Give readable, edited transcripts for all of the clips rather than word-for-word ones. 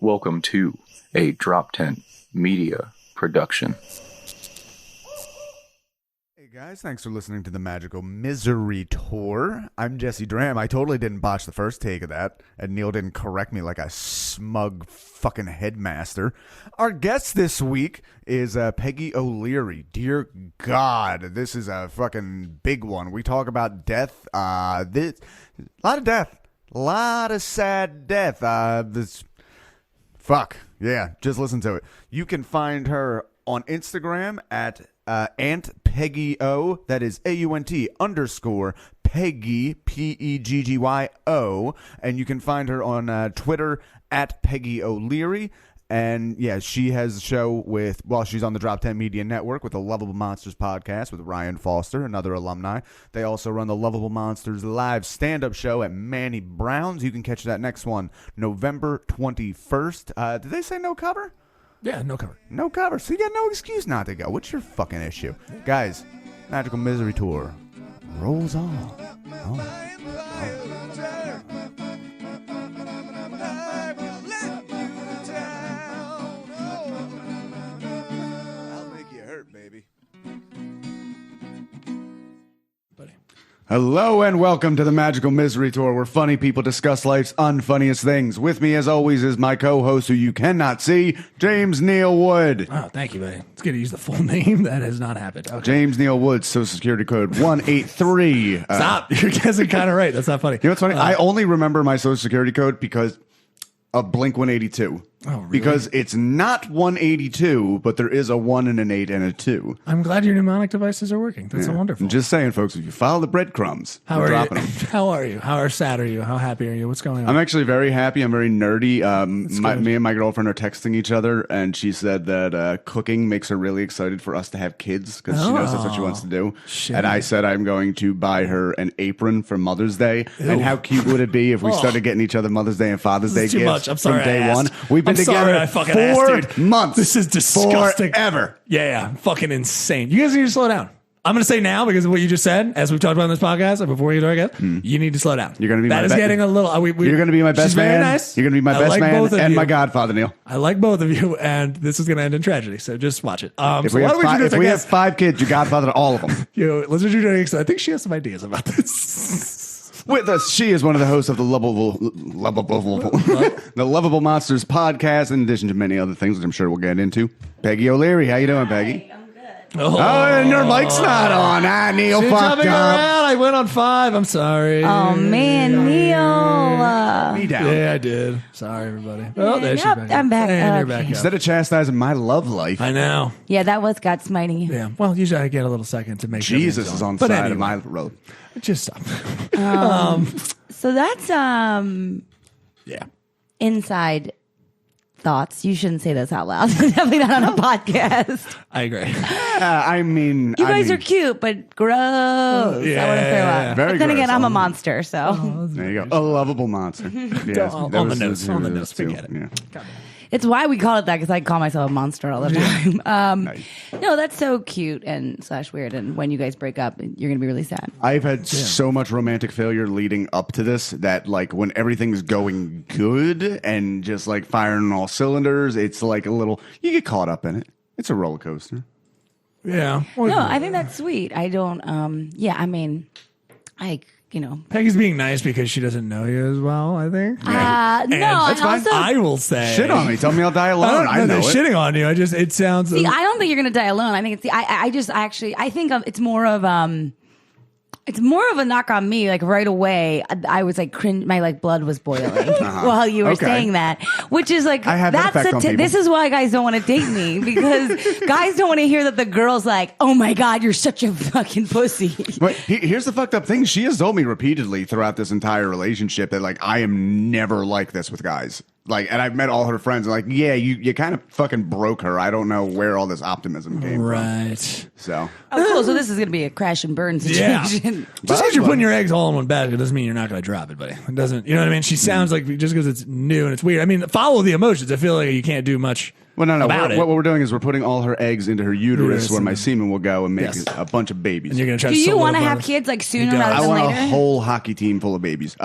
Welcome to a Drop Tent Media production. Hey guys, thanks for listening to the Magical Misery Tour. I'm Jesse Dram. I totally didn't botch the first take of that, and Neil didn't correct me like a smug fucking headmaster. Our guest this week is Peggy O'Leary. Dear God, this is a fucking big one. We talk about death. A lot of death. A lot of sad death. Fuck. Yeah, just listen to it. You can find her on Instagram at Aunt Peggy O. That is AUNT_Peggy, PEGGYO. And you can find her on Twitter at Peggy O'Leary. And yeah, she has a show with, well, she's on the Drop 10 Media Network with the Lovable Monsters podcast with Ryan Foster, another alumni. They also run the Lovable Monsters live stand-up show at Manny Brown's. You can catch that next one November 21st. Did they say no cover? Yeah, no cover. No cover. So you got no excuse not to go. What's your fucking issue? Guys, Magical Misery Tour rolls on. Hello and welcome to the Magical Misery Tour, where funny people discuss life's unfunniest things. With me, as always, is my co-host, who you cannot see, James Neal Wood. Oh, thank you, buddy. It's good to use the full name. That has not happened. Okay. James Neal Wood, Social Security code 183. Stop. You're guessing kind of right. That's not funny. You know what's funny? I only remember my Social Security code because of Blink 182. Oh, really? Because it's not 182, but there is a 1 and an 8 and a 2. I'm glad your mnemonic devices are working. That's so wonderful. I'm just saying, folks, if you follow the breadcrumbs, we're dropping them. How are you? How sad are you? How happy are you? What's going on? I'm actually very happy. I'm very nerdy. Me and my girlfriend are texting each other, and she said that cooking makes her really excited for us to have kids because she knows that's what she wants to do. Shit. And I said I'm going to buy her an apron for Mother's Day. Ew. And how cute would it be if we started getting each other Mother's Day and Father's Day gifts from day one? We've been together 4 months. This is disgusting. Forever. Yeah, fucking insane. You guys need to slow down. I'm going to say now, because of what you just said, as we've talked about in this podcast, and before you do it, you need to slow down. You're going to be that is getting a little. You're going to be my best man. Very nice. You're going to be my best man and my godfather, Neil. I like both of you, and this is going to end in tragedy. So just watch it. If we have 5 kids, you godfather to all of them. Let's do it. I think she has some ideas about this. With us, she is one of the hosts of the Lovable Monsters podcast, in addition to many other things, which I'm sure we'll get into. Peggy O'Leary, how you doing, Peggy? I'm good. Oh, and your mic's not on. Neil fucked up. I went on 5. I'm sorry. Oh man, Neil. Me down. Yeah, I did. Sorry, everybody. Oh, there she's back. I'm back. And you're back. Instead of chastising my love life, I know. Yeah, that was God smiting you. Yeah. Well, usually I get a little second to make sure Jesus is on side of my road. Just stop. So that's Yeah. inside thoughts. You shouldn't say this out loud. Definitely not on a podcast. I agree. I mean, You guys are cute, but gross. I want to throw up. Very but then gross. again, I'm a monster, so There you go. A lovable monster. Yes, on that the was nose. On the nose. too. Forget it. Yeah. it's why we call it that, because I call myself a monster all the time. Nice. No, that's so cute and / weird. And when you guys break up, you're gonna be really sad. I've had so much romantic failure leading up to this that, like, when everything's going good and just like firing on all cylinders, it's like a little, you get caught up in it. It's a roller coaster. Yeah. Well, No, I think that's sweet. I don't. Yeah, I mean, Peggy's being nice because she doesn't know you as well, I think. no, that's fine. also, I will say. Shit on me. Tell me I'll die alone. I know they're it. shitting on you. It sounds. see, I don't think you're gonna die alone. I think I think it's more of a knock on me. Like right away, I was like cringe. My like blood was boiling while you were saying that, which is like I have that effect on people. This is why guys don't want to date me, because guys don't want to hear that the girl's like, "Oh my God, you're such a fucking pussy." But here's the fucked up thing. She has told me repeatedly throughout this entire relationship that, like, I am never like this with guys. Like, and I've met all her friends and like, yeah, you kind of fucking broke her. I don't know where all this optimism came right. from. So. Oh, cool. So this is gonna be a crash and burn situation. Yeah. Just because you're putting your eggs all in one basket doesn't mean you're not going to drop it, buddy. It doesn't. You know what I mean? She sounds like, just because it's new and it's weird. I mean, follow the emotions. I feel like you can't do much. Well, no. About it. What we're doing is we're putting all her eggs into her uterus where my semen will go and make a bunch of babies. And you're going to try Do to you want to solidify have this? kids like sooner rather I than want later? a whole hockey team full of babies.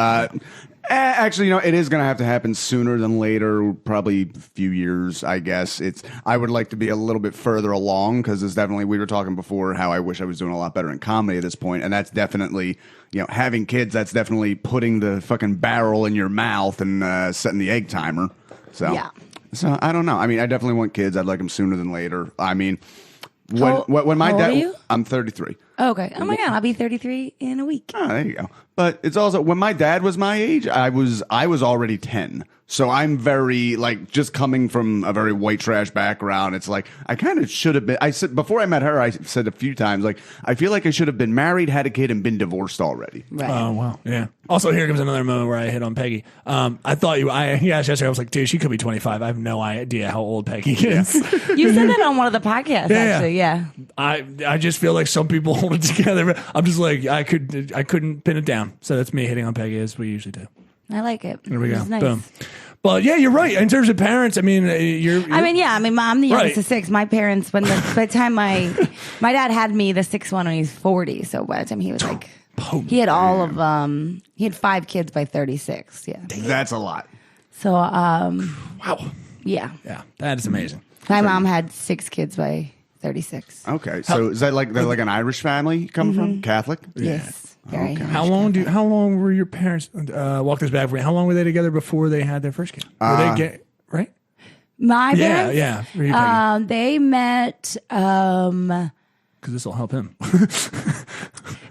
Actually, it is going to have to happen sooner than later, probably a few years, I guess. I would like to be a little bit further along because there's definitely, we were talking before how I wish I was doing a lot better in comedy at this point, and that's definitely, having kids, that's definitely putting the fucking barrel in your mouth and setting the egg timer. So, Yeah. So I don't know. I mean, I definitely want kids. I'd like them sooner than later. I mean, when How my old dad, are you? I'm 33. Oh, okay. Oh my God, I'll be 33 in a week. Oh, there you go. But it's also when my dad was my age, I was already 10. So I'm very just coming from a very white trash background. It's like I kind of should have been. I said before I met her, I said a few times I feel like I should have been married, had a kid, and been divorced already. Right. Oh wow, yeah. Also, here comes another moment where I hit on Peggy. I thought he asked yesterday. I was like, dude, she could be 25. I have no idea how old Peggy is. You said that on one of the podcasts, actually. Yeah. I just feel like some people hold it together. I'm just like I couldn't pin it down. So that's me hitting on Peggy as we usually do. I like it. There we go. It's nice. Boom. But yeah, you're right. In terms of parents, I mean, I'm the youngest Right. of 6. My parents, by the time my dad had me, the 6th one, when he was 40. So by the time he was he had all of he had 5 kids by 36. Yeah. That's a lot. So wow. yeah. Yeah, that is amazing. My mom had 6 kids by 36. Okay, so is that they're like an Irish family coming from Catholic? Yes. Very Okay. How long were your parents? Walk this back for me. How long were they together before they had their first kid? Were they gay? Right? My parents? Yeah. Were you Peggy? They met. Because this will help him.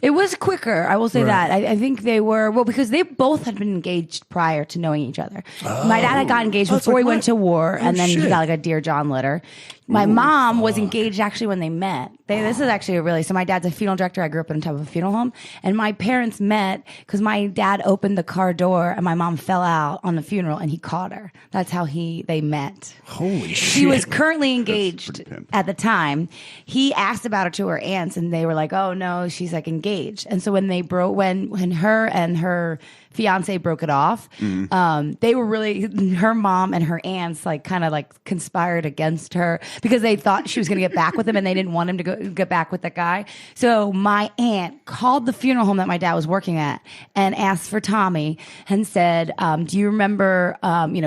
It was quicker, I will say Right. that. I think they were, because they both had been engaged prior to knowing each other. My dad had got engaged it's before like he went to war, and then he shit. got a Dear John letter. My mom was engaged actually when they met. This is actually so my dad's a funeral director. I grew up in top of a funeral home, and my parents met because my dad opened the car door and my mom fell out on the funeral and he caught her. That's how they met. Holy shit. She was currently engaged pretty pimp. at the time. He asked about her to her aunts, and they were like, "Oh no, she's engaged." And so when they when her and her fiance broke it off, they were really, her mom and her aunts kind of conspired against her because they thought she was going to get back with him, and they didn't want him to get back with that guy. So my aunt called the funeral home that my dad was working at and asked for Tommy and said, "Do you remember?"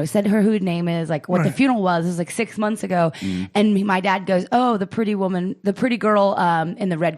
Said her who name is what the funeral was. It was 6 months ago, and my dad goes, "Oh, the pretty woman, the pretty girl in the red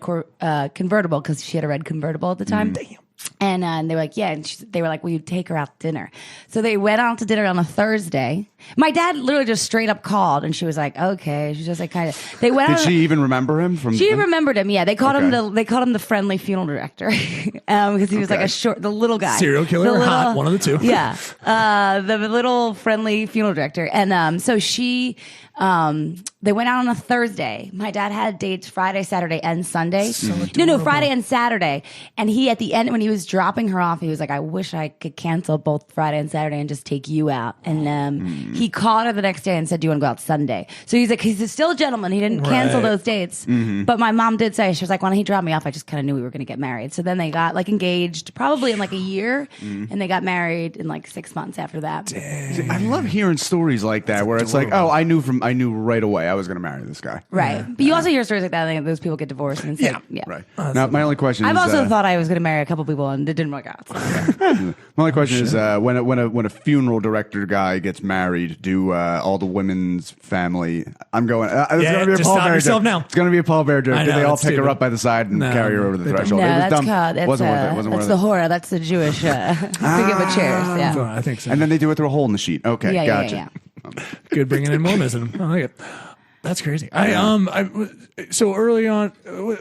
convertible," because she had a red convertible at the time. Damn. And they were like, yeah. And they were like, will you take her out to dinner? So they went out to dinner on a Thursday. My dad literally just straight up called, and she was like, okay. She's just kind of. They went. Did she even remember him from? She remembered him. Yeah, they called Okay. him the friendly funeral director because he was the little guy, Serial killer or hot, one of the two. Yeah, the little friendly funeral director, and so she. They went out on a Thursday. My dad had dates Friday, Saturday, and Sunday. No, Friday and Saturday. And he, at the end, when he was dropping her off, he was like, I wish I could cancel both Friday and Saturday and just take you out. And he called her the next day and said, do you want to go out Sunday? So he's like, he's still a gentleman. He didn't cancel those dates. But my mom did say, she was like, why don't he drop me off? I just kind of knew we were going to get married. So then they got engaged probably in a year. And they got married in 6 months after that. See, I love hearing stories like that where it's like, oh, I knew right away I was going to marry this gumy Right. But you also hear stories like that. I think those people get divorced. And it's right. Now, my only question I've is... also thought I was going to marry a couple people and it didn't work out. So. My only question is, when a funeral director guy gets married, do all the women's family... I'm going... it's going to be a just Paul stop Bear yourself joke. now. It's going to be a Paul Bear joke. I Do know, they all that's pick her stupid. up by the side and No, carry her over the they don't. threshold? No, It was that's dumb. called, Wasn't worth it. Wasn't that's worth the it. horror. That's the Jewish forgive a cheers. Yeah. So I think so. And then they do it through a hole in the sheet. Okay, Yeah, gotcha. Good bringing in Mormonism. I like it. That's crazy. So early on,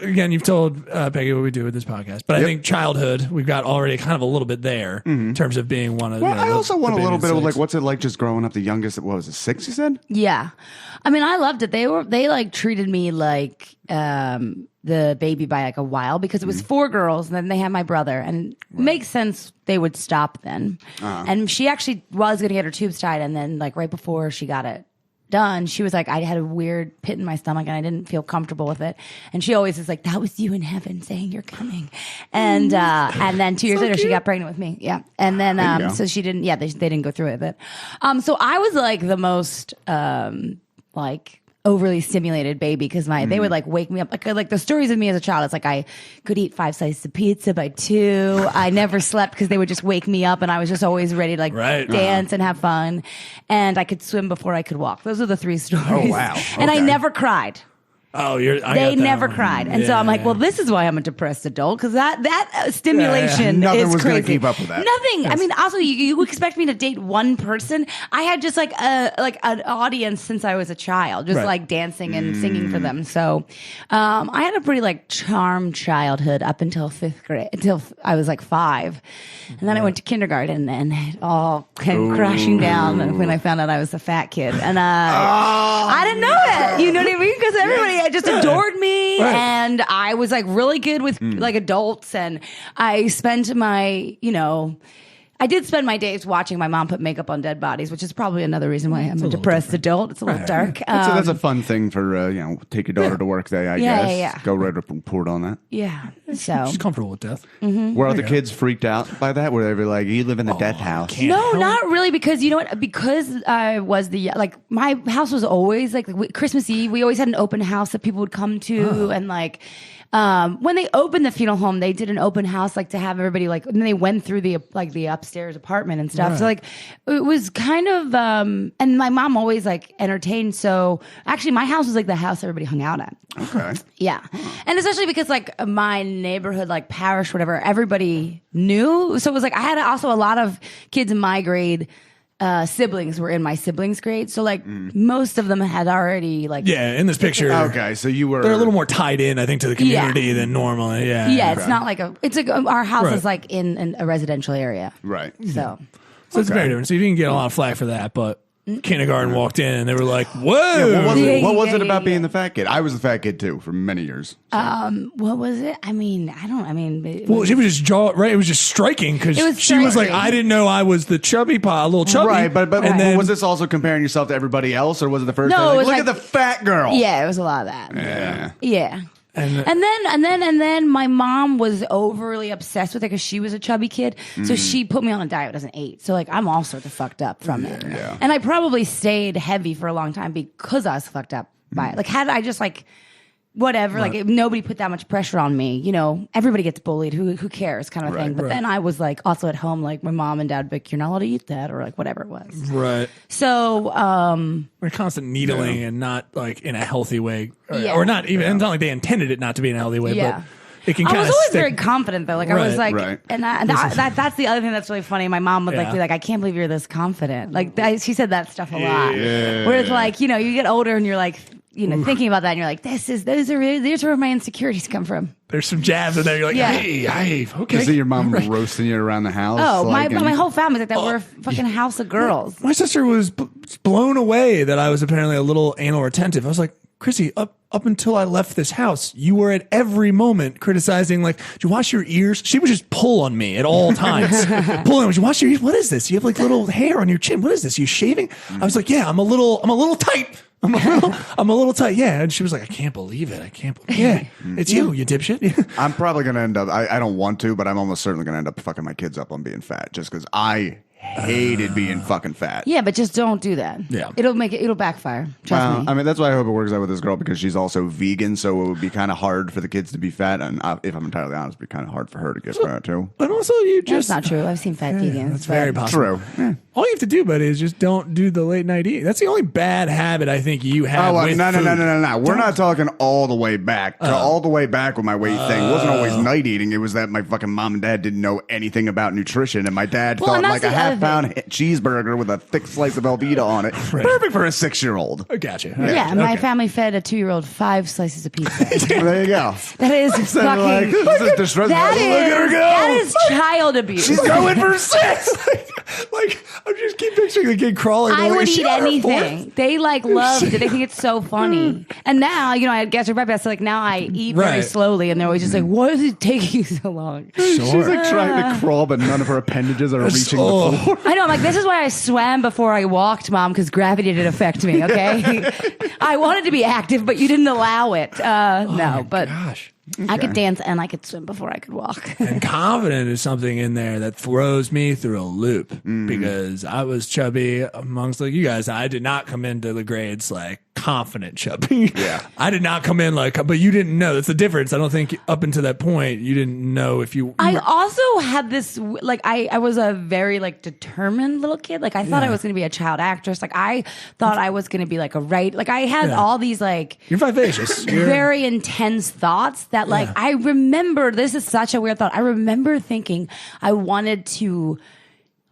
again, you've told Peggy what we do with this podcast, but I think childhood, we've got already kind of a little bit there in terms of being one of. Well, I also want a little bit of six. what's it like just growing up the youngest? What was it, 6? You said? Yeah. I mean, I loved it. They treated me like the baby by a while because it was 4 girls and then they had my brother, and it makes sense they would stop then. And she actually was going to get her tubes tied, and then right before she got it done, she was like, I had a weird pit in my stomach and I didn't feel comfortable with it. And she always is like, that was you in heaven saying you're coming. And then 2 years later, she got pregnant with me. Yeah. And then, so she didn't, they didn't go through it. But, so I was the most, overly stimulated baby because they would like wake me up like the stories of me as a child. It's like I could eat 5 slices of pizza by 2. I never slept because they would just wake me up, and I was just always ready to like dance and have fun. And I could swim before I could walk. Those are the 3 stories. Oh wow! And I never cried. Oh, they never cried, and so I'm like, well, this is why I'm a depressed adult, because that stimulation Nothing is was crazy. going to keep up with that. Nothing. I mean, also, you expect me to date one person? I had just like an audience since I was a child, just like dancing and singing for them. So I had a pretty like charmed childhood up until 5th grade, until I was like 5, and then I went to kindergarten, and it all came crashing down when I found out I was a fat kid, and I didn't know it. You know what I mean? Because everybody just adored me, and I was like really good with like adults, and I spent my, I did spend my days watching my mom put makeup on dead bodies, which is probably another reason why I'm a depressed adult. It's a little dark. That's a fun thing for take your daughter to work day, I guess. Yeah. Go write a report on that. Yeah. So She's comfortable with death. Were other kids freaked out by that? Were they be like, you live in the death house? no, not really, because you know what? Because I was my house was always like Christmas Eve. We always had an open house that people would come to, and like. When they opened the funeral home, they did an open house, like to have everybody and they went through the upstairs apartment and stuff. Right. So like, it was kind of, and my mom always like entertained. So actually my house was like the house everybody hung out at. Okay. Yeah. And especially because like my neighborhood, like parish, whatever, everybody knew. So it was like, I had also a lot of kids in my grade. Siblings were in my siblings' grade, so like most of them had already like in this picture. Okay, so they're a little more tied in, I think, to the community than normally. It's not like our house is like in a residential area, right? So it's very different. So you didn't get a lot of flack for that, but kindergarten walked in and they were like, "Whoa!" What was it about being the fat kid? I was the fat kid too for many years. So. What was it? I mean, well, she was just it was just striking because she was like, "I didn't know I was the chubby a little chubby." Right, but then, was this also comparing yourself to everybody else, or was it the first? No, time, it was look at the fat girl. Yeah, it was a lot of that. Yeah. And then my mom was overly obsessed with it because she was a chubby kid. So she put me on a diet as an 8. So like I'm all sorts of fucked up from it. Yeah. And I probably stayed heavy for a long time because I was fucked up by it. Like had I just like whatever, like if nobody put that much pressure on me, everybody gets bullied. Who cares, kind of thing. But then I was like also at home, like my mom and dad, like you're not allowed to eat that, or like whatever it was. Right. So we're constant needling and not like in a healthy way, or not even. It's not like they intended it not to be in a healthy way, but. It can I was always stick. very confident though. Like I was like, and that's the other thing that's really funny. My mom would be like, I can't believe you're this confident. Like she said that stuff a lot. Yeah. Where it's like, you get older and you're like, thinking about that, and you're like, these are where my insecurities come from. There's some jabs in there. You're like, hey, okay. To see your mom roasting you around the house. Oh, my whole family's like that. We're a fucking house of girls. My sister was blown away that I was apparently a little anal retentive. I was like, Chrissy, up until I left this house, you were at every moment criticizing, like, did you wash your ears? She would just pull on me at all times. Pull on me. Did you wash your ears? What is this? You have like little hair on your chin. What is this? You shaving? I was like, yeah, I'm a little tight. I'm a little tight. Yeah. And she was like, I can't believe it. Yeah. It's you dipshit. I'm probably going to end up, I don't want to, but I'm almost certainly going to end up fucking my kids up on being fat just because I hated being fucking fat. Yeah, but just don't do that. Yeah. It'll backfire. Trust me. I mean, that's why I hope it works out with this girl because she's also vegan, so it would be kind of hard for the kids to be fat. And if I'm entirely honest, it'd be kind of hard for her to get fat too. But also, that's not true. I've seen fat vegans. That's very possible. True. Yeah. All you have to do, buddy, is just don't do the late night eating. That's the only bad habit I think you have. No. Food. We're not talking all the way back. All the way back with my weight thing. It wasn't always night eating. It was that my fucking mom and dad didn't know anything about nutrition, and my dad thought like a half-pound cheeseburger with a thick slice of Velveeta on it. Right. Perfect for a 6-year-old. I gotcha. My family fed a 2-year-old 5 slices of pizza. There you go. That is fucking. This is distressing. Look at her go. That is child abuse. She's going for 6. Like I just keep picturing the kid crawling. I would eat anything. They like loved it. They think it's so funny. And now, I guess your breakfast. So like now I eat very slowly, and they're always just like, "Why is it taking you so long?" She's like trying to crawl, but none of her appendages are reaching the floor. I know. I'm like, this is why I swam before I walked, Mom, because gravity didn't affect me. Okay, I wanted to be active, but you didn't allow it. No, but gosh. Okay. I could dance and I could swim before I could walk. And confident is something in there that throws me through a loop because I was chubby amongst like you guys. I did not come into the grades like confident chubby. Yeah. I did not come in like, but you didn't know. That's the difference. I don't think up until that point you didn't know if you. I also had this like I was a very like determined little kid. Like I thought I was going to be a child actress. Like I thought I was going to be like a like I had all these like You're vivacious. very intense thoughts that like I remember. This is such a weird thought. I remember thinking I wanted to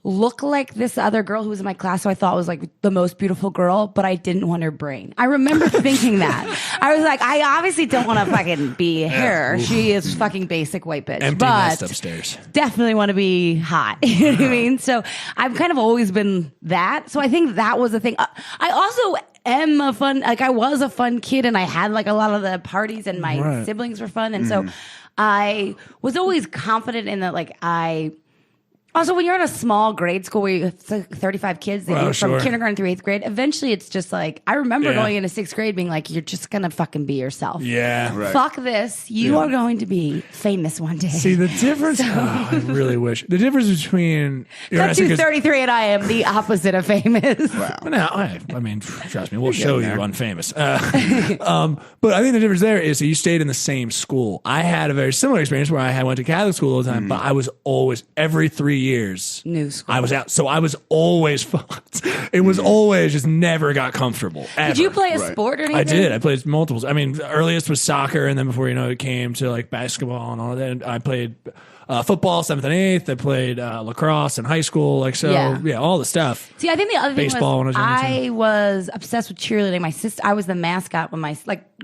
look like this other girl who was in my class who I thought was like the most beautiful girl, but I didn't want her brain. I remember thinking that. I was like, I obviously don't want to fucking be her. She is fucking basic white bitch. Empty nest upstairs. Definitely want to be hot. You know what I mean? So I've kind of always been that. So I think that was the thing. I also am I was a fun kid and I had like a lot of the parties and my siblings were fun. And so I was always confident in that also, when you're in a small grade school where you have 35 kids from kindergarten through 8th grade, eventually it's just like, I remember going into 6th grade being like, you're just going to fucking be yourself. Yeah. Right. Fuck this. You are going to be famous one day. See, the difference, I really wish. The difference between. Cut to 33 and I am the opposite of famous. Wow. No, I mean, trust me, we'll show you unfamous. But I think the difference there is that you stayed in the same school. I had a very similar experience where I went to Catholic school all the time, but I was always, every 3 years, New school. I was out. So I was always fucked. It was always just never got comfortable. Ever. Did you play a sport or anything? I did. I played multiples. I mean, the earliest was soccer, and then before you know it came to like basketball and all that. I played football, 7th and 8th. I played lacrosse in high school. Like, so, yeah, all the stuff. See, I think the other thing Baseball was I was obsessed with cheerleading. My sister, I was the mascot when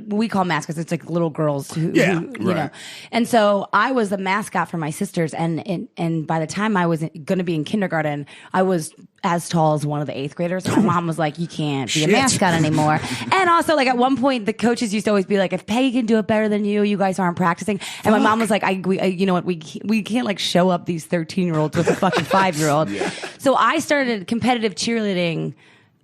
we call mascots. It's like little girls who you know. And so I was the mascot for my sisters. And by the time I was going to be in kindergarten, I was as tall as one of the 8th graders. My mom was like, you can't be a mascot anymore. And also, like, at one point, the coaches used to always be like, if Peggy can do it better than you, you guys aren't practicing. And my mom was like, you know what, we can't like show up these 13-year-olds with a fucking 5-year-old. So I started competitive cheerleading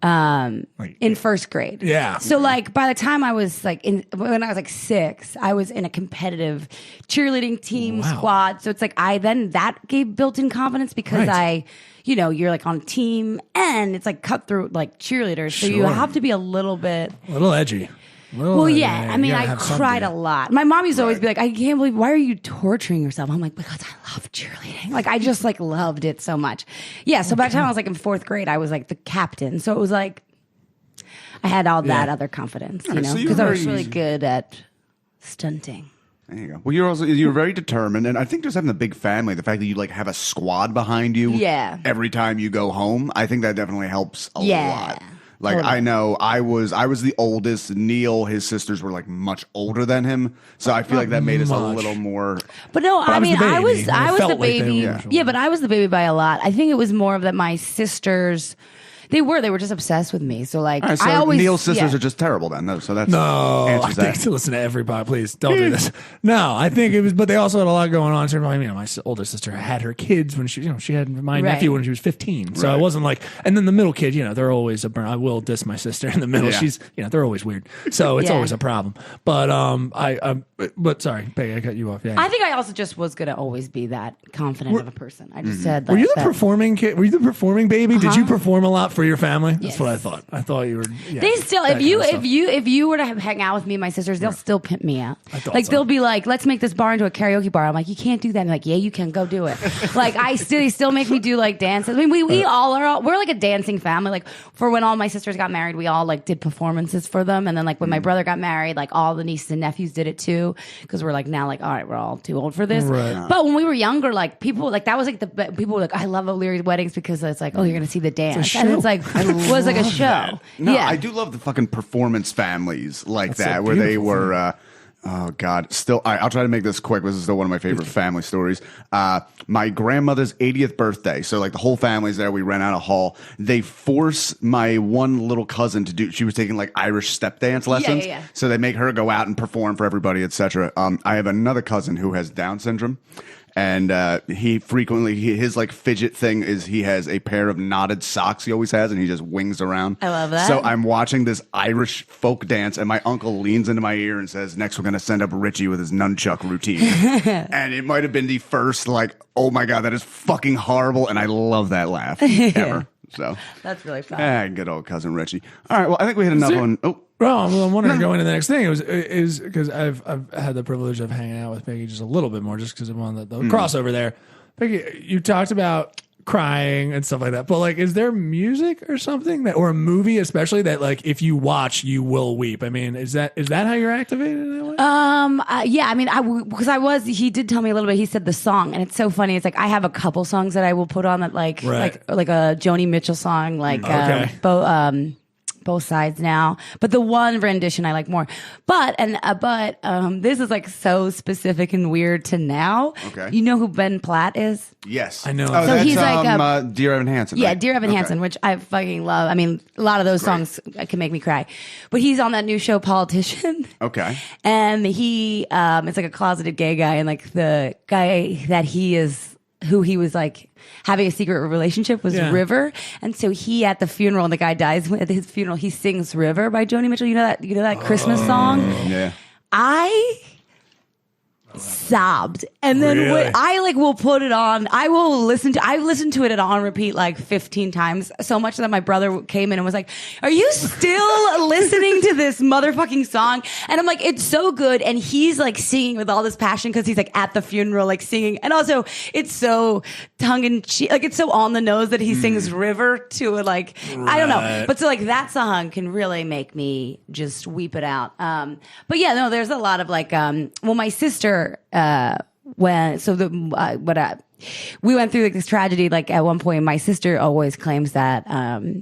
in 1st grade. Yeah. So like by the time I was like when I was like 6, I was in a competitive cheerleading team squad. So it's like that gave built-in confidence because you're like on a team and it's like cutthroat like cheerleaders. So you have to be a little edgy. Well, yeah. I mean, I cried a lot. My mom used to always be like, I can't believe, why are you torturing yourself? I'm like, because I love cheerleading. Like, I just like loved it so much. Yeah. So by the time I was like in 4th grade, I was like the captain. So it was like, I had all that other confidence, you know, because I was really good at stunting. There you go. Well, you're very determined, and I think just having a big family, the fact that you like have a squad behind you, every time you go home, I think that definitely helps a lot. Like totally. I know I was the oldest. Neil, his sisters were like much older than him, so I feel like that made us a little more. But no, I mean, I was the baby. But I was the baby by a lot. I think it was more of that my sisters. They were just obsessed with me. So like, so I always Neil's sisters are just terrible then. No, so that's I think to listen to everybody. Please don't do this. No, I think it was, but they also had a lot going on. So, my older sister had her kids when she had my nephew when she was 15. So it wasn't like, and then the middle kid, they're always I will diss my sister in the middle. She's, they're always weird. So it's always a problem. But but sorry, Peggy, I cut you off. Yeah, I think I also just was gonna always be that confident of a person. I just said. Were you the performing kid? Were you the performing baby? Did you perform a lot for your family? That's what I thought. I thought you were. Yeah, they still, if you were to hang out with me and my sisters, they'll still pimp me out. Like they'll be like, let's make this bar into a karaoke bar. I'm like, you can't do that. And they're like, yeah, you can, go do it. Like they still make me do like dances. I mean, we're like a dancing family. Like for when all my sisters got married, we all like did performances for them. And then like when my brother got married, like all the nieces and nephews did it too. Because we're like now like, all right, we're all too old for this. Right. But when we were younger, like people like that was like people were like, I love O'Leary's weddings because it's like, oh, you're gonna see the dance, and it's like it was like a show. No, I do love the fucking performance families like that, so where they were. Oh God! Still, I'll try to make this quick. This is still one of my favorite family stories. My grandmother's 80th birthday, so like the whole family's there. We rent out a hall. They force my one little cousin to do. She was taking like Irish step dance lessons, so they make her go out and perform for everybody, etc. I have another cousin who has Down syndrome. And he frequently, his like fidget thing is he has a pair of knotted socks he always has, and he just wings around. I love that. So I'm watching this Irish folk dance, and my uncle leans into my ear and says, next we're going to send up Richie with his nunchuck routine. And it might have been the first like, oh my God, that is fucking horrible. And I love that laugh ever. So that's really fun. Good old cousin Richie. All right, well, I think we hit enough on. Oh. Well, I'm wondering going to the next thing is because I've had the privilege of hanging out with Peggy just a little bit more, just because I'm on the crossover there. Peggy, you talked about crying and stuff like that, but like, is there music or something that, or a movie especially, that like if you watch you will weep? I mean, is that how you're activated in that way? Yeah, I mean, he did tell me a little bit. He said the song, and it's so funny. It's like I have a couple songs that I will put on that like a Joni Mitchell song, like both sides now, but the one rendition I like more. But this is like so specific and weird to now. Okay, you know who Ben Platt is? Yes, I know. Oh, so that's, he's like Dear Evan Hansen. Yeah, right? Dear Evan Hansen, which I fucking love. I mean, a lot of those songs can make me cry. But he's on that new show, Politician. Okay, and he it's like a closeted gay guy, and like the guy that he is, who he was like having a secret relationship was River. And so he, at the funeral, and the guy dies at his funeral, he sings River by Joni Mitchell. You know that Christmas song? Yeah. I sobbed, and then when I like will put it on, I've listened to it on repeat like 15 times, so much that my brother came in and was like, are you still listening to this motherfucking song? And I'm like, it's so good. And he's like singing with all this passion because he's like at the funeral like singing, and also it's so tongue-in-cheek, like it's so on the nose that he sings River to it, like I don't know, but so like that song can really make me just weep it out. But yeah, no, there's a lot of like my sister, we went through like this tragedy. Like at one point, my sister always claims that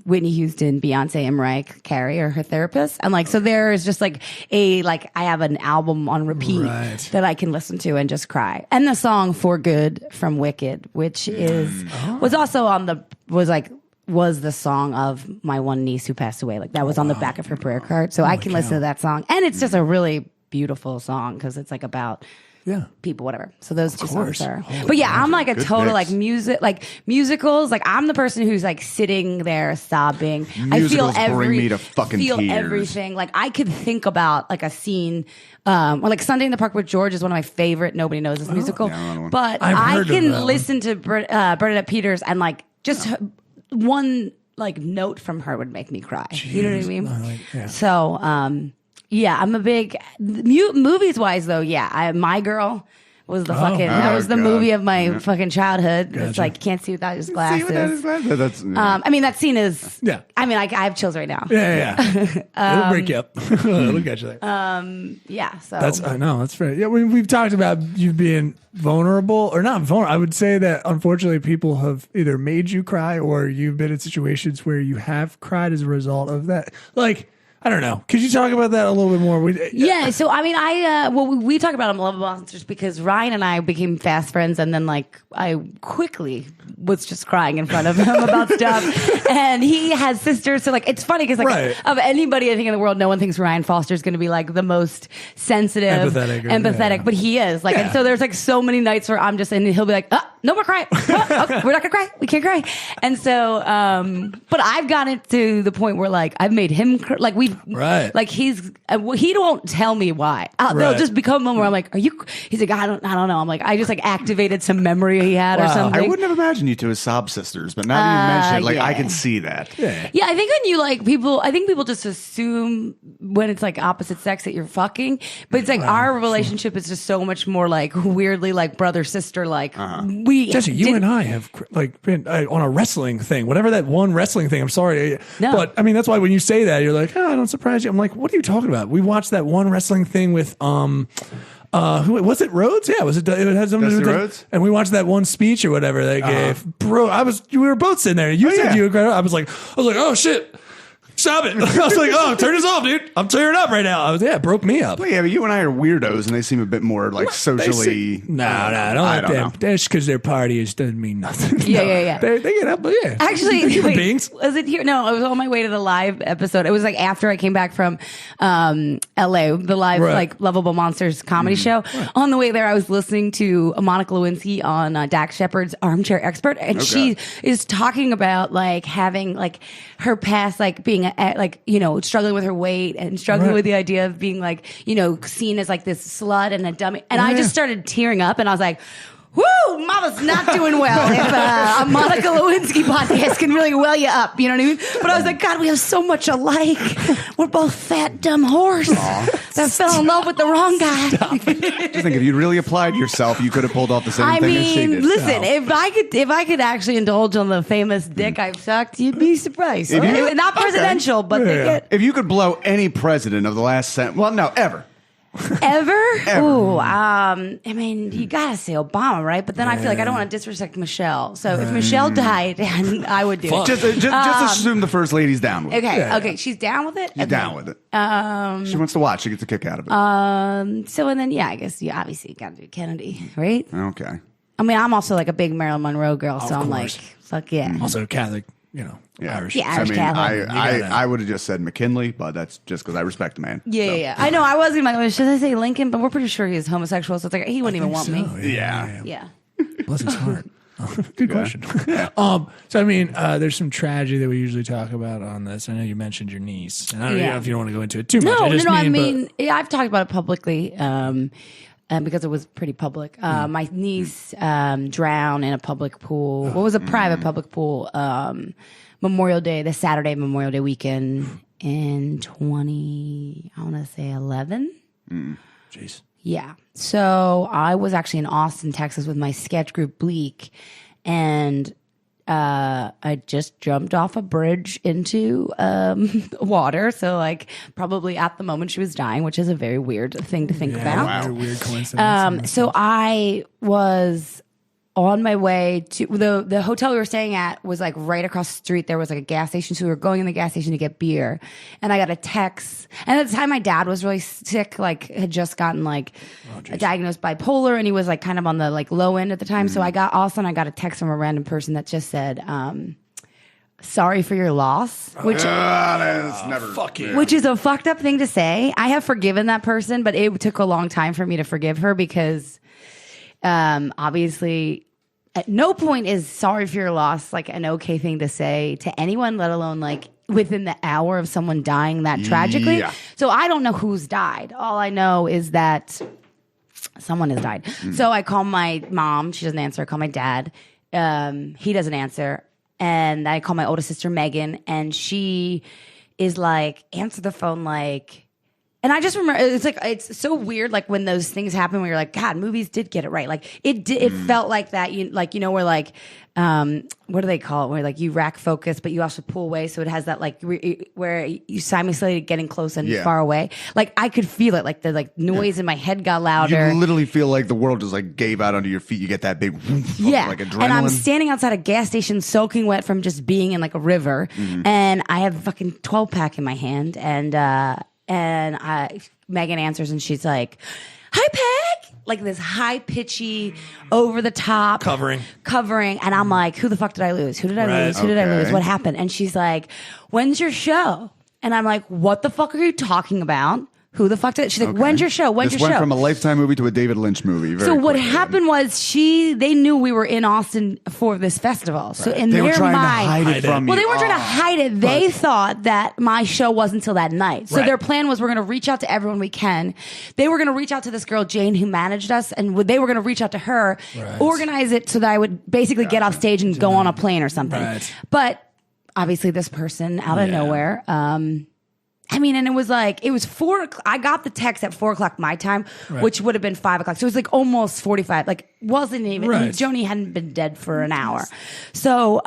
Whitney Houston, Beyonce, and Mariah Carey are her therapists, and like so there is just like I have an album on repeat that I can listen to and just cry. And the song "For Good" from Wicked, which was also was the song of my one niece who passed away. Like that was on the back of her prayer card, so I can listen to that song, and it's just a really beautiful song because it's like about people, whatever. So those two songs are. But yeah, I'm like a total like musicals. Like I'm the person who's like sitting there sobbing. Musicals bring me to fucking tears. Everything. Like I could think about like a scene, or like Sunday in the Park with George is one of my favorite. Nobody knows this musical, but I can listen to Bernadette Peters and like just one like note from her would make me cry. Jeez. You know what I mean? So. Yeah, I'm a big movies wise though. Yeah, My Girl was the movie of my fucking childhood. Gotcha. It's like can't see without his glasses. I mean that scene is. Yeah. I mean I have chills right now. Yeah. It'll break you up. Look at you there. Yeah. So that's fair. Yeah, we've talked about you being vulnerable or not vulnerable. I would say that unfortunately people have either made you cry or you've been in situations where you have cried as a result of that. Like. I don't know. Could you talk about that a little bit more? Yeah. So, I mean, we talk about them Lovable Monsters because Ryan and I became fast friends, and then like I quickly was just crying in front of him about stuff. And he has sisters, so like it's funny because like of anybody I think in the world, no one thinks Ryan Foster is going to be like the most sensitive, empathetic, but he is. Like, and so there's like so many nights where I'm just, and he'll be like, "Oh, no more crying. Oh, okay, we're not gonna cry. We can't cry." And so, but I've gotten to the point where like I've made him like like he don't tell me why. They'll just become a moment where I'm like, "Are you?" He's like, "I don't know." I'm like, I just like activated some memory he had or something. I wouldn't have imagined you two as sob sisters, but now that you mention it, like I can see that. Yeah, I think when you like people, I think people just assume when it's like opposite sex that you're fucking, but it's like our relationship is just so much more like weirdly like brother sister. Like Jesse, you and I have like been on a wrestling thing, whatever that one wrestling thing. I'm sorry, but I mean that's why when you say that you're like, I don't surprise you. I'm like, what are you talking about? We watched that one wrestling thing with who was it? Rhodes? Yeah, was it? It had something to do with Rhodes. And we watched that one speech or whatever they gave. Bro, we were both sitting there. You said you were crying. I was like, oh shit. Stop it. I was like, turn this off, dude. I'm tearing up right now. It broke me up. Well, yeah, but you and I are weirdos, and they seem a bit more like socially. No, I don't like them. That's because their parties doesn't mean nothing. Yeah. They get up, but yeah. Actually, human beings. Was it here? No, I was on my way to the live episode. It was like after I came back from LA, the live like Lovable Monsters comedy show. Right. On the way there, I was listening to Monica Lewinsky on Dax Shepard's Armchair Expert, and she is talking about like having like her past, like being like, you know, struggling with her weight and struggling with the idea of being like, you know, seen as like this slut and a dummy. And I just started tearing up and I was like, Woo, mama's not doing well. If a Monica Lewinsky podcast can really well you up, you know what I mean? But I was like, God, we have so much alike. We're both fat, dumb whores that fell in love with the wrong guy. Just think, if you really applied yourself, you could have pulled off the same thing as she did. Listen, if I could actually indulge on the famous dick I've sucked, you'd be surprised. Not presidential, but they get If you could blow any president of the last ever. Ever? Ooh, I mean, you gotta say Obama, right? But then I feel like I don't want to disrespect Michelle. So if Michelle died, I would do it. Just assume the first lady's down with it. Okay, she's down with it. She's down with it. She wants to watch. She gets a kick out of it. So and then I guess you obviously got to do Kennedy, right? Okay. I mean, I'm also like a big Marilyn Monroe girl, so I'm like, fuck yeah. Also Catholic, Irish. Yeah, Irish Catholic. I would have just said McKinley, but that's just because I respect the man. Yeah. I know. I was going to should I say Lincoln? But we're pretty sure he's homosexual, so it's like he wouldn't even want me. Yeah. Bless his heart. Good question. So I mean, there's some tragedy that we usually talk about on this. I know you mentioned your niece, and I don't know if you don't want to go into it too much. I mean, I've talked about it publicly. Because it was pretty public. My niece drowned in a public pool. What was a private public pool? The Saturday Memorial Day weekend in 2011. Jeez. Yeah. So I was actually in Austin, Texas with my sketch group Bleak, and I just jumped off a bridge into water. So like probably at the moment she was dying, which is a very weird thing to think about. Wow. Weird coincidence. So I was on my way to the hotel we were staying at was like right across the street. There was like a gas station. So we were going in the gas station to get beer. And I got a text. And at the time my dad was really sick, like had just gotten diagnosed bipolar, and he was like kind of on the like low end at the time. So I got a text from a random person that just said, sorry for your loss, which is a fucked up thing to say. I have forgiven that person, but it took a long time for me to forgive her because obviously at no point is sorry for your loss like an okay thing to say to anyone, let alone like within the hour of someone dying that tragically. Yeah. So I don't know who's died. All I know is that someone has died. So I call my mom. She doesn't answer. I call my dad. He doesn't answer. And I call my oldest sister, Megan, and she is like, answer the phone like, and I just remember, it's so weird, like when those things happen where you're like, God, movies did get it right. Like it felt like that, where like, what do they call it? Where like you rack focus, but you also pull away. So it has that like where you simultaneously getting close and far away. Like I could feel it, like the like noise in my head got louder. You literally feel like the world just like gave out under your feet. You get that big like adrenaline. And I'm standing outside a gas station soaking wet from just being in like a river. And I have a fucking 12-pack in my hand. And Megan answers and she's like, hi, Peg. Like this high pitchy, over the top. Covering. And I'm like, who the fuck did I lose? Who did I lose? Who did I lose? What happened? And she's like, when's your show? And I'm like, what the fuck are you talking about? Who the fuck did? She's like, when's your show? This went from a Lifetime movie to a David Lynch movie. So what happened was they knew we were in Austin for this festival. So in their mind, they were trying to hide it from you. Well, they weren't trying to hide it. They thought that my show wasn't until that night. So their plan was we're going to reach out to everyone we can. They were going to reach out to this girl, Jane, who managed us. And they were going to reach out to her, organize it so that I would basically get off stage and go on a plane or something. Right. But obviously this person out of nowhere, I mean, and it was 4 o'clock. I got the text at 4 o'clock my time, which would have been 5 o'clock. So it was like almost 45. Like wasn't even, Joni hadn't been dead for an hour. So,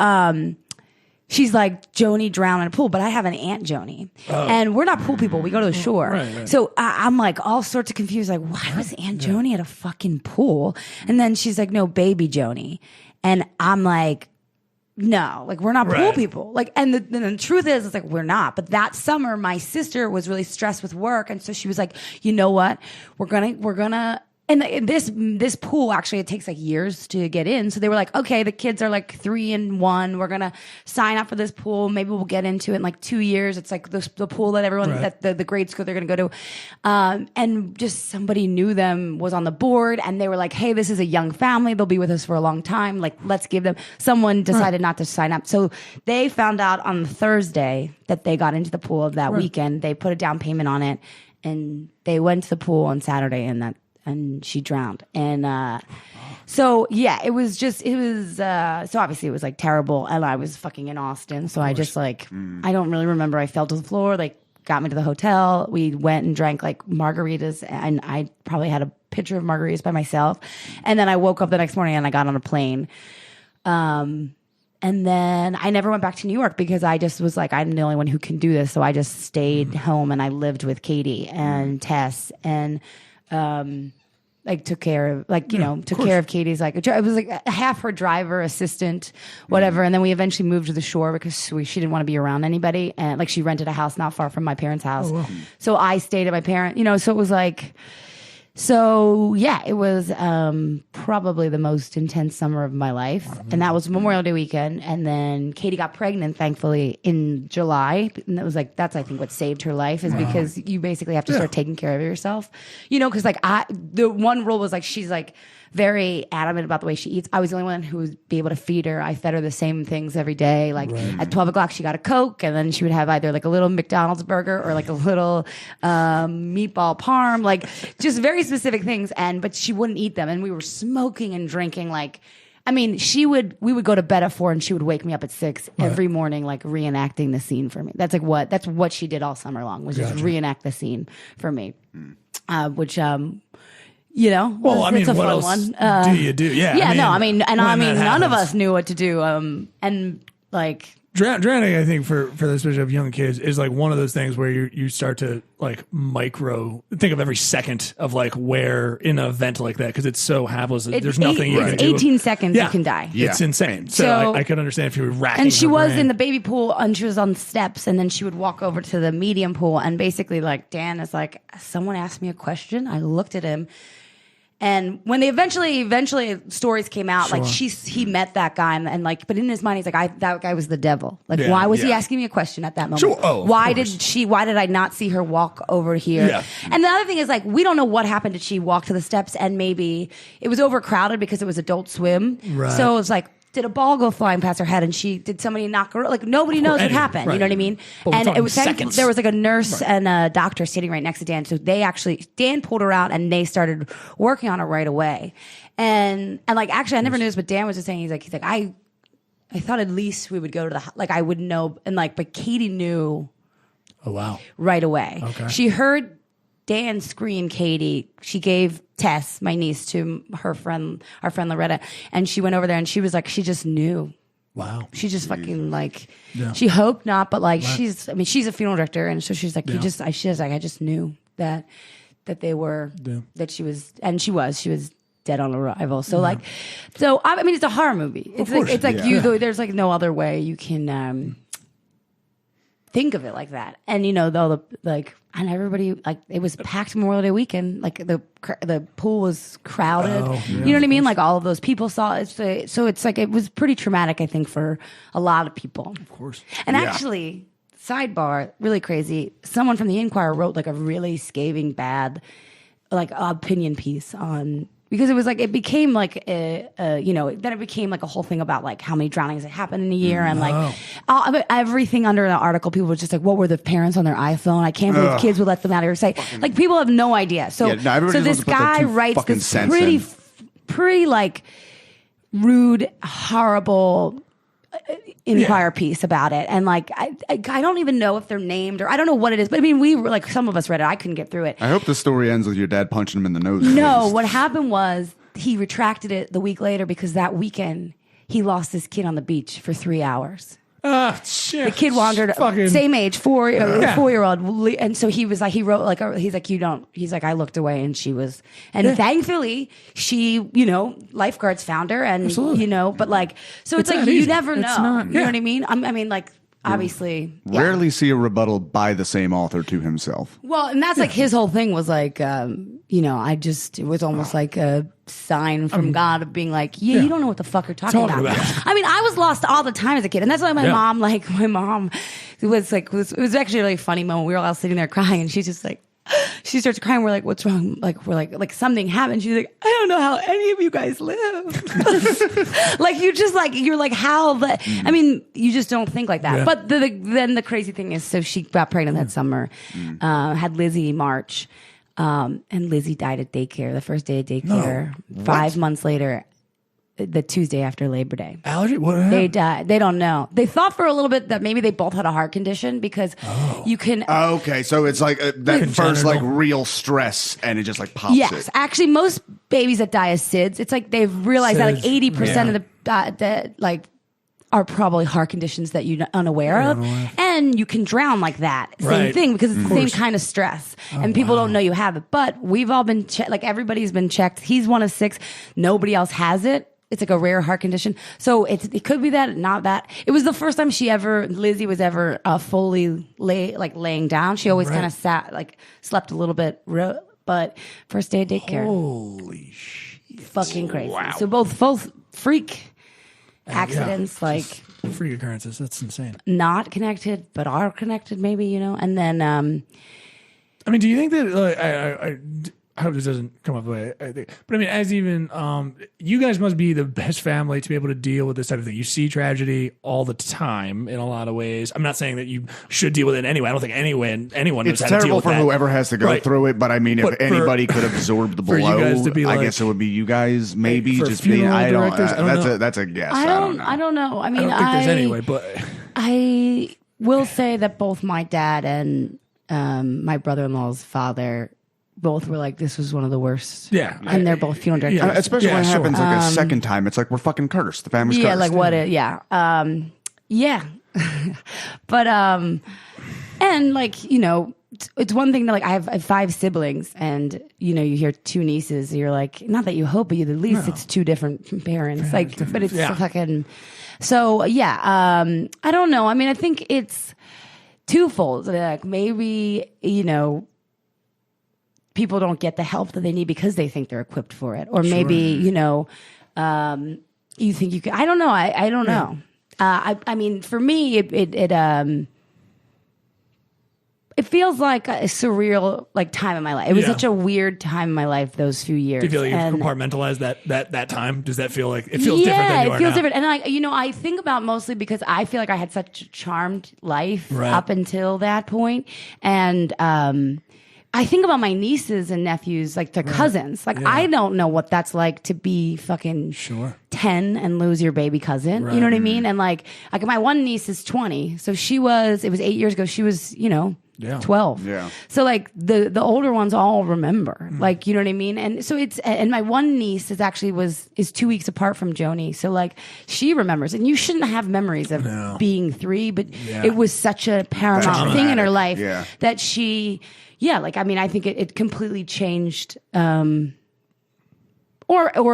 she's like, Joni drowned in a pool, but I have an Aunt Joni. And we're not pool people. We go to the shore. So I'm like all sorts of confused. Like, why was Aunt Joni at a fucking pool? And then she's like, no, baby Joni. And I'm like, no, like we're not pool people. Like, and the truth is, it's like we're not. But that summer, my sister was really stressed with work, and so she was like, you know what, we're gonna. And this pool, actually, it takes like years to get in. So they were like, okay, the kids are like 3 and 1. We're going to sign up for this pool. Maybe we'll get into it in like 2 years. It's like the pool that everyone, that the grade school they're going to go to. And just somebody knew them, was on the board. And they were like, hey, this is a young family. They'll be with us for a long time. Like, let's give them. Someone decided not to sign up. So they found out on Thursday that they got into the pool that weekend. They put a down payment on it. And they went to the pool on Saturday, and and she drowned. And so yeah, it was so obviously it was like terrible, and I was fucking in Austin, so I just like I don't really remember. I fell to the floor, like got me to the hotel. We went and drank like margaritas, and I probably had a pitcher of margaritas by myself. And then I woke up the next morning and I got on a plane. And then I never went back to New York because I just was like, I'm the only one who can do this. So I just stayed home and I lived with Katie and Tess and, like took care of Katie's, like it was like half her driver, assistant, whatever. And then we eventually moved to the shore because she didn't want to be around anybody. And like she rented a house not far from my parents' house. Oh, wow. So I stayed at my parents, so it was like, so yeah, it was probably the most intense summer of my life. And that was Memorial Day weekend. And then Katie got pregnant, thankfully, in July. And it was like, that's, I think, what saved her life, is because you basically have to start taking care of yourself. Because like the one rule was like, she's like very adamant about the way she eats. I was the only one who would be able to feed her. I fed her the same things every day. Like at 12 o'clock, she got a Coke, and then she would have either like a little McDonald's burger or like a little meatball parm, like just very specific things. But she wouldn't eat them. And we were smoking and drinking. Like, I mean, we would go to bed at 4 and she would wake me up at 6 every morning, like reenacting the scene for me. That's what she did all summer long, was just reenact the scene for me. Which, well, I mean, it's a what fun else one. do you do? Yeah. Yeah, I mean, none of happens. us knew what to do. And like drowning, I think for the especially of young kids is like one of those things where you start to like think of every second of like where in an event like that, because it's so hapless. There's nothing you can do. 18 seconds you can die. Yeah. It's insane. So I could understand if you were racking. And she was brain. in the baby pool, and she was on the steps, and then she would walk over to the medium pool, and basically like Dan is like, someone asked me a question. I looked at him. And when they eventually stories came out, like he met that guy, and like, but in his mind, he's like, that guy was the devil. Like, why was he asking me a question at that moment? Sure. Oh, why did I not see her walk over here? Yeah. And the other thing is, like, we don't know what happened. Did she walk to the steps and maybe it was overcrowded because it was Adult Swim? Right. So it was like, did a ball go flying past her head, and did somebody knock her? Like, nobody knows what happened. Right. You know what I mean? And it was seconds. There was like a nurse and a doctor sitting right next to Dan. So Dan pulled her out, and they started working on her right away. And like, actually, I never knew this, but Dan was just saying, he's like, I thought at least we would go to I would know. And like, but Katie knew. Oh, wow. Right away. Okay. She heard Dan scream Katie. She gave Tess, my niece, to our friend Loretta, and she went over there, and she was like, she just knew. Wow. She just fucking like, she hoped not, but like, she's a funeral director, and so she's like, I just knew that they were, that she was dead on arrival. So like, I mean, it's a horror movie. It's like there's like no other way you can think of it like that. And and everybody, like, it was packed Memorial Day weekend. Like the pool was crowded. Oh, yeah, you know what I mean? Like all of those people saw it. So it's like, it was pretty traumatic, I think, for a lot of people. Of course. And actually, sidebar, really crazy. Someone from the Inquirer wrote like a really scathing, bad, like opinion piece on, because it was like, it became like then it became like a whole thing about like how many drownings had happened in a year, and like everything under the article, people were just like, what were the parents on their iPhone? I can't believe kids would let them out of sight. Like, people have no idea. So this guy writes this pretty like rude, horrible Inquirer piece about it, and like I don't even know if they're named, or I don't know what it is, but I mean, we were like, some of us read it. I couldn't get through it. I hope the story ends with your dad punching him in the nose. No, what happened was he retracted it the week later, because that weekend he lost his kid on the beach for 3 hours. Shit. The kid wandered, same age, 4-year-old, and so he was like, he wrote like, he's like, I looked away, and she was, and thankfully she, lifeguards found her, and but like, so it's like, you never know. You know what I mean? I mean, like, obviously, rarely see a rebuttal by the same author to himself. Well, and that's like his whole thing was like, it was almost like a sign from God of being like, you don't know what the fuck you're talking about. I mean, I was lost all the time as a kid, and that's why my mom was like, it was actually a really funny moment. We were all sitting there crying, and she's just like, she starts crying. We're like, what's wrong? Like, we're like something happened. She's like, I don't know how any of you guys live. Like, you're like, how the, I mean, you just don't think like that. But then the crazy thing is, so she got pregnant that summer, had Lizzie March. And Lizzie died at daycare, the first day of daycare. 5 months later, the Tuesday after Labor Day. Allergy? What happened? They died. They don't know. They thought for a little bit that maybe they both had a heart condition because you can. Okay, so it's like that first like real stress, and it just like pops Yes, it. actually, most babies that die of SIDS, it's like they've realized that like SIDS, 80% of the like are probably heart conditions that you're unaware of, and you can drown like that. Same Right. thing because it's the same kind of stress, and people don't know you have it. But we've all been like everybody's been checked. He's one of 6. Nobody else has it. It's like a rare heart condition. So it could be that, not that. It was the first time Lizzie was ever fully laying down. She always kind of slept a little bit, but first day of daycare. Holy shit. Fucking crazy. Wow. So both freak accidents, Freak occurrences. That's insane. not connected, but are connected maybe, And then, I mean, do you think that I hope this doesn't come up the way I think, but I mean, as even you guys must be the best family to be able to deal with this type of thing. You see tragedy all the time in a lot of ways. I'm not saying that you should deal with it anyway. I don't think anyone knows It's how to deal terrible with for that. whoever has to go Right. through it, but I mean, if But anybody could absorb the for you blow, guys to be I like- guess it would be you guys. Maybe for just being. funeral I don't. directors, I don't know. That's a guess. I don't know. I I mean, don't think there's any way, but I will say that both my dad and my brother-in-law's father both were like, this was one of the worst. Yeah. And they're both funeral directors. Especially when it sure. happens like a second time, it's like we're fucking cursed. The family's Yeah, cursed. like what it, yeah. Yeah. But, and like, it's one thing that like I have 5 siblings and, you hear 2 nieces. You're like, not that you hope, but at least it's 2 different parents. But it's fucking, so yeah. I don't know. I mean, I think it's twofold. Like maybe, people don't get the help that they need because they think they're equipped for it. Or maybe, you think you can, I don't know. I don't know. I mean, for me, it feels like a surreal time in my life. It was such a weird time in my life those few years. do you feel like you've compartmentalized that time? Does that feel like it feels different than you are it feels now? different. And I think about mostly because I feel like I had such a charmed life Right. up until that point. And I think about my nieces and nephews, like their cousins. Like I don't know what that's like to be fucking 10 and lose your baby cousin. Right. You know what I mean? And like my one niece is 20. So it was 8 years ago. She was, 12. Yeah. So like the older ones all remember, like, you know what I mean? And so and my one niece is 2 weeks apart from Joni. So like she remembers, and you shouldn't have memories of being 3, but it was such a paramount thing in her life that she, I think it completely changed, or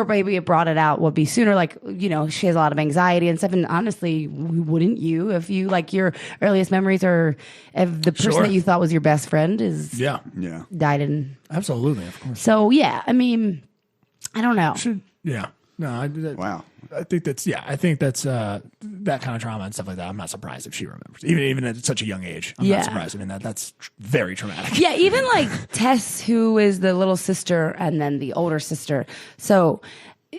maybe it brought it out would be sooner. Like, she has a lot of anxiety and stuff. And honestly, wouldn't you if you your earliest memories are of the person that you thought was your best friend is died in. Absolutely, of course. So yeah, I mean, I don't know. Wow. I think that's that kind of trauma and stuff like that. I'm not surprised if she remembers, even at such a young age. I'm not surprised. I mean, that's very traumatic. Yeah, even like Tess, who is the little sister and then the older sister. So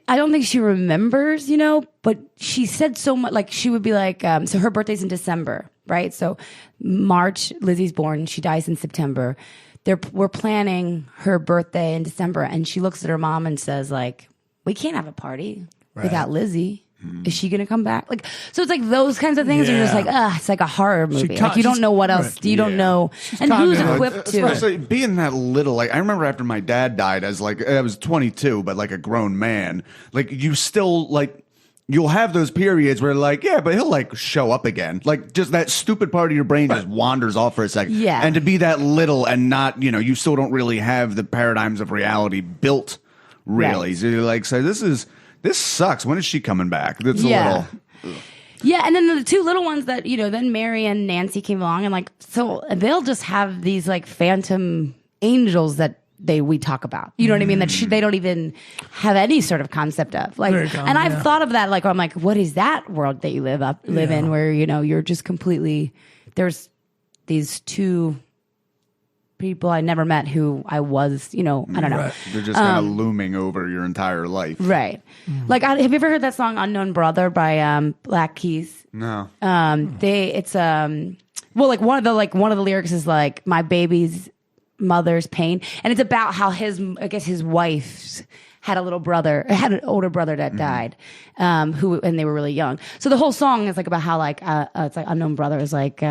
I don't think she remembers, but she said so much. Like she would be like, so her birthday's in December, right? So March, Lizzie's born. She dies in September. We're planning her birthday in December, and she looks at her mom and says, like, we can't have a party without Lizzie. Is she going to come back? Like, so it's like those kinds of things are just like, it's like a horror movie. Like you don't know what else. You don't know. And who's equipped to. Especially being that little, I remember after my dad died as I was 22, but like a grown man, like you still you'll have those periods where but he'll show up again. Like just that stupid part of your brain just wanders off for a second. Yeah. And to be that little and not, you still don't really have the paradigms of reality built really. Right. So you're like, this sucks. When is she coming back? That's a little. Yeah, and then the 2 little ones that, then Mary and Nancy came along and so they'll just have these phantom angels that we talk about. You know what I mean? That they don't even have any sort of concept of. And I've thought of that I'm like, what is that world that you live in where, you're just completely, there's these 2 people I never met who I was, I don't know. Right. They're just kind of looming over your entire life. Right. Like, have you ever heard that song "Unknown Brother" by Black Keys? No. One of the lyrics is like, my mother's pain, and it's about how his wife had an older brother that died, and they were really young. So the whole song is like about how it's like unknown brother is like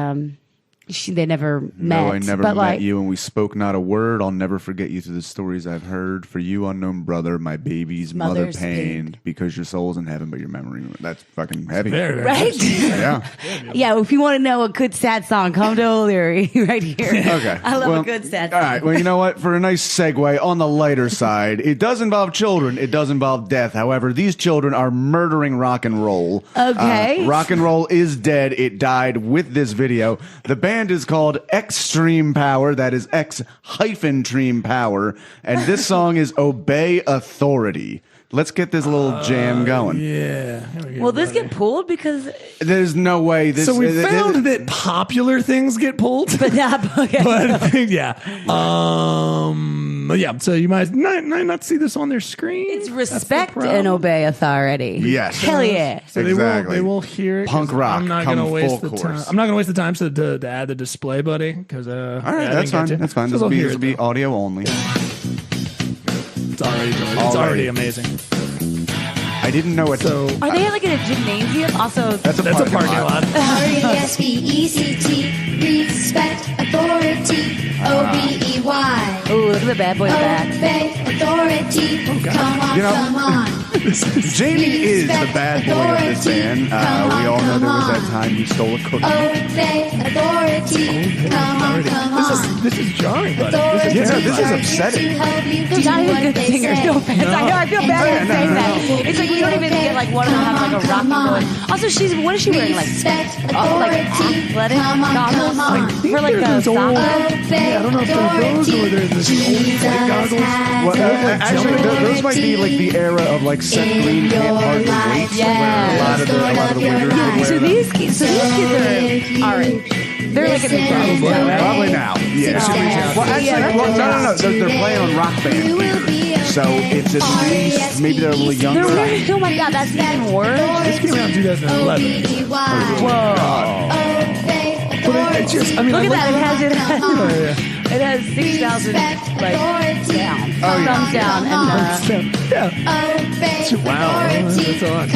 they never met. No, I never but met you, and we spoke not a word. I'll never forget you through the stories I've heard. For you, unknown brother, my baby's mother Mother's pained, because your soul's in heaven, but your memory. That's fucking heavy. Very, very right? Yeah. Yeah, if you want to know a good sad song, come to O'Leary right here. Okay. I love Well, a good sad All song. right. Well, you know what? For a nice segue on the lighter side, it does involve children. It does involve death. However, these children are murdering rock and roll. Okay. Rock and roll is dead. It died with this video. The band is called Extreme Power. That is X-Treme Power. And this song is Obey Authority. Let's get this little jam going. Yeah. Will this get pulled? Because There's no way. This, So we found that popular things get pulled. but not okay. But I think, yeah. Yeah. So you might not see this on their screen. It's That's the respect problem. and obey authority. Yes. Hell yeah. So Exactly. they will hear it. 'cause Punk rock I'm not come going to waste full the course. time. I'm not going to waste the time to add the display, buddy. Because All right, that's fine. That's fine. So This they'll will hear be it, audio only. It's already amazing. I didn't know it. So Are they like in a gymnasium? Also, That's a that's a parking parking lot. R-E-S-P-E-C-T, respect, authority, O-B-E-Y. ooh, look at the bad boy in the back. Obey, authority, come on, You know, come on. Jamie is the bad boy of this band. We all know there was that time he stole a cookie. Obey, authority, come on, come on. This is jarring, buddy. Authority, this is upsetting. to help you He's do not even what a good they singer. say. No offense. I know. I feel bad for saying that. It's like we don't even get like one of them have like a rock and roll. Also, what is she wearing? Like Respect, like authority, athletic come on, goggles, come on. for like There's a those old- soccer. Obey, I don't know if they're those or they're the old white goggles. Well, actually, those might be like the era of like Seth Green can't hardly wait. Yeah. Where a lot of the winners would wear So them. these kids are our age. They're like in the Listen. now, right? Probably now. Yeah. Well, actually, no. They're playing on Rock Band gear. So it's at least, maybe they're a little younger. They're wearing, oh my god, that's even worse. This came out in 2011. But it's just, I mean, Look at that. Yeah. It has 6,000 like down, thumbs down, and Yeah. Wow. That's a lot.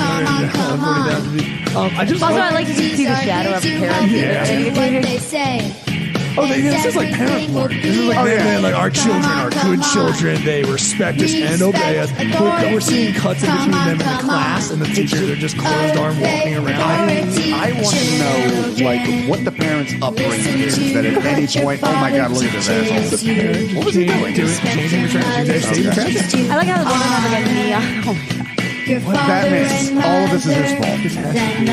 I just also love- I like to see the shadow of a parent. What they say. this is like parent porn. This is like, like our children are good children. They respect us and obey us. We're seeing cuts in between them in the class, and the teachers are just closed arm walking around. I want to know, like, what the parents' upbringing is. That at any point, oh my god, look at this asshole. What was he doing? Changing the trash. I like how the women have like a neon. Oh my god. Batman, all of this is his fault.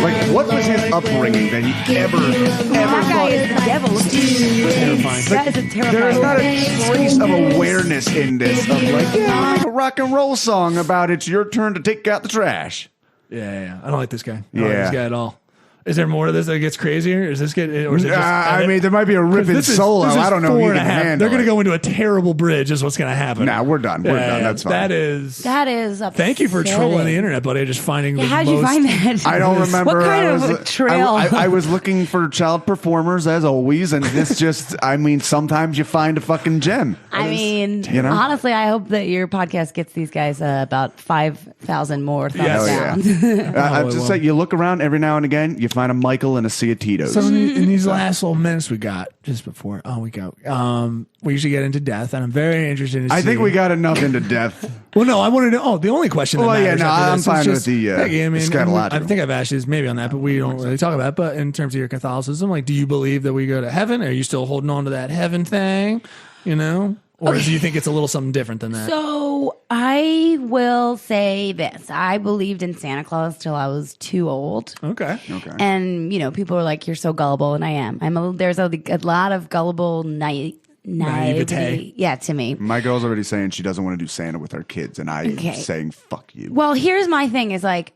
Like, what was his upbringing that he ever That guy is the devil. Look at Terrifying. that is a terrifying. There is not a trace of awareness in this of like, yeah, we'll make a rock and roll song about it's your turn to take out the trash. Yeah. I don't like this guy. I don't like Yeah. this guy at all. Is there more to this that gets crazier? Is this get? Or is it just, I mean, there might be a ripping this is- solo. this is I don't know if you 4.5. can handle They're going to it. go into a terrible bridge. Is what's going to happen. Nah, we're done. We're done. That's fine. That is. That is upsetting. Thank you for trolling the internet, buddy. Just finding the How'd most. you find that? I don't remember. What kind I of was, a trail? I was looking for child performers as always, and this just, I mean, sometimes you find a fucking gem. I mean, You know? honestly, I hope that your podcast gets these guys about 5,000 more thumbs Yes. down. I it just will. say you look around every now and again, you find a Michael and a sea of Tito's. So in these last little minutes we got just before we go, we usually get into death, and I'm very interested in. I think we got enough into death. Well, no, I wanted to. Oh, the only question. That Well, yeah, matters no, after I'm this is fine just, with the, Peggy, I mean, scatological. I think I've asked you this maybe on that, but we don't really talk about it. But in terms of your Catholicism, like, do you believe that we go to heaven? Are you still holding on to that heaven thing? You know, or do you think it's a little something different than that? So I will say this. I believed in Santa Claus till I was too old. Okay. And, people are like, you're so gullible. And I am. There's a lot of gullible naivety. Yeah, to me. My girl's already saying she doesn't want to do Santa with her kids, and I Okay. am saying fuck you. Well, here's my thing is like,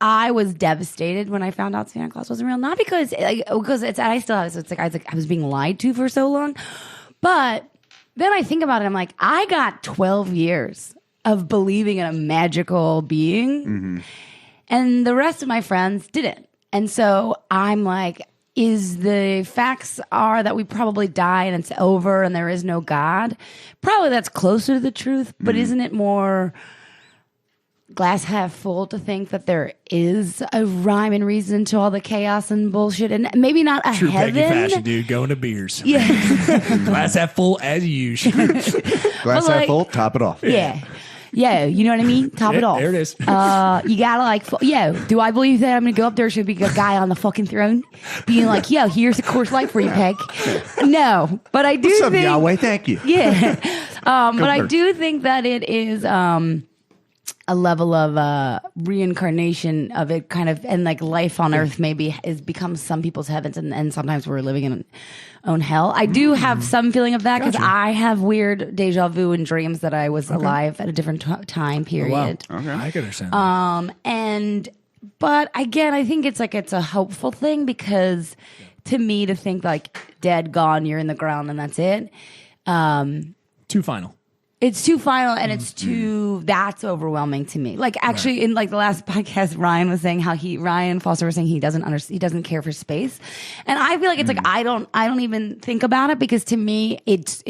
I was devastated when I found out Santa Claus wasn't real. Not because it's, I still have, so it's like, I was being lied to for so long. But then I think about it, I'm like, I got 12 years of believing in a magical being, and the rest of my friends didn't. And so I'm like, the facts are that we probably die and it's over and there is no God. Probably that's closer to the truth, but isn't it more glass half full to think that there is a rhyme and reason to all the chaos and bullshit, and maybe not a True heaven? Peggy fashion, dude. Going to beers. Yeah. Glass half full as usual. Glass half full, top it off. Yeah. Yeah, you know what I mean? Top it off. There it is. You gotta like, do I believe that I'm gonna go up there? Should be a guy on the fucking throne being like, yo, here's a course light for you, Peg. No, but I do What's up, think, Yahweh? Thank you. yeah. But I do think that it is a level of reincarnation of it kind of, and like life on earth maybe is becomes some people's heavens, and sometimes we're living in an own hell. I do have some feeling of that because I have weird deja vu and dreams that I was alive at a different time period. Okay. I can understand. But again, I think it's a hopeful thing because to me, to think like dead, gone, you're in the ground and that's it. Too final. It's too final and it's too, that's overwhelming to me. Like actually in like the last podcast, Ryan was saying how Ryan Foster was saying he doesn't care for space. And I feel like it's like, I don't even think about it because to me, it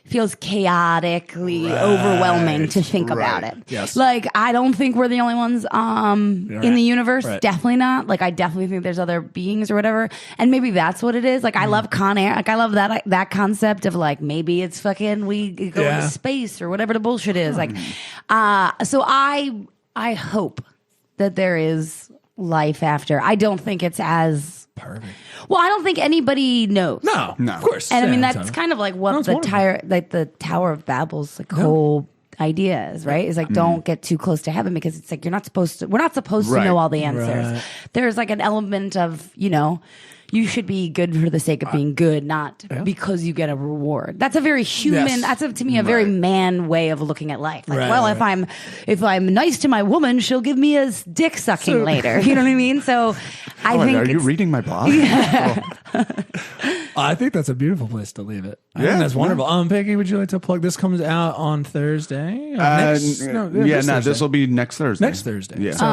feels chaotically overwhelming to think about it. Yes. Like, I don't think we're the only ones in the universe. Right. Definitely not. Like, I definitely think there's other beings or whatever. And maybe that's what it is. Like, I love Con Air. Like, I love that concept of like, maybe it's fucking, we go into space or whatever the bullshit is. Like, so I hope that there is life after. I don't think it's as perfect. well, I don't think anybody knows. No, of course. And I mean, Yeah, that's kind of like what it's the wonderful. Tower of Babel's like whole idea is, right? Is like, don't get too close to heaven because it's like, we're not supposed to know all the answers. Right. There's like an element of, you should be good for the sake of being good, not because you get a reward. That's a very human, Yes. to me, a very man way of looking at life. Like, Right, well, right. if I'm nice to my woman, she'll give me a dick sucking later. You know what I mean? So I think Are you it's- reading my blog? I think that's a beautiful place to leave it. I Yeah, think that's yeah. wonderful. Peggy, would you like to plug? This comes out on Thursday. This This will be next Thursday. next Thursday. Yeah. So,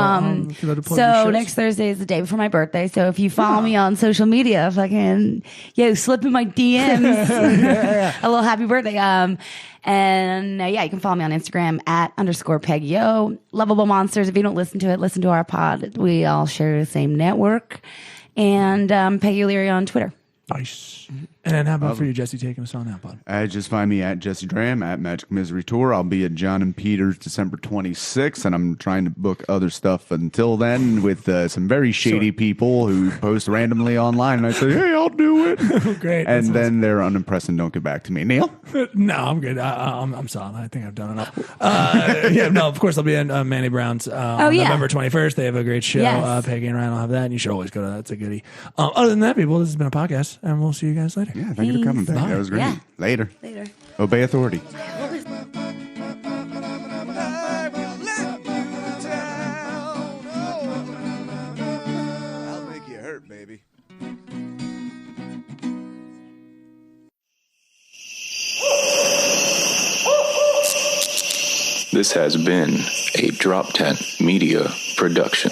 if you'd like to plug your So shows. next Thursday is the day before my birthday. So if you follow me on social media, fucking slip in my DMs a little happy birthday. You can follow me on Instagram @_PeggyO. Lovable Monsters. If you don't listen to it, listen to our pod. We all share the same network. And Peggy O'Leary on Twitter. Nice. And then how about for you, Jesse, taking us on that, bud? Just find me at Jesse Dram at Magic Misery Tour. I'll be at John and Peter's December 26th, and I'm trying to book other stuff until then with some very shady people who post randomly online. And I say, hey, I'll do it. Great. And then they're unimpressed and don't get back to me. Neil? No, I'm good. I'm solid. I think I've done enough. Of course, I'll be in Manny Brown's November 21st. They have a great show. Yes. Peggy and Ryan will have that, and you should always go to that. It's a goodie. Other than that, people, this has been a podcast, and we'll see you guys later. Yeah, thank you for coming back. Bye. That was great. Yeah. Later. Later. Obey authority. I'll make you hurt, baby. This has been a Drop Tent Media production.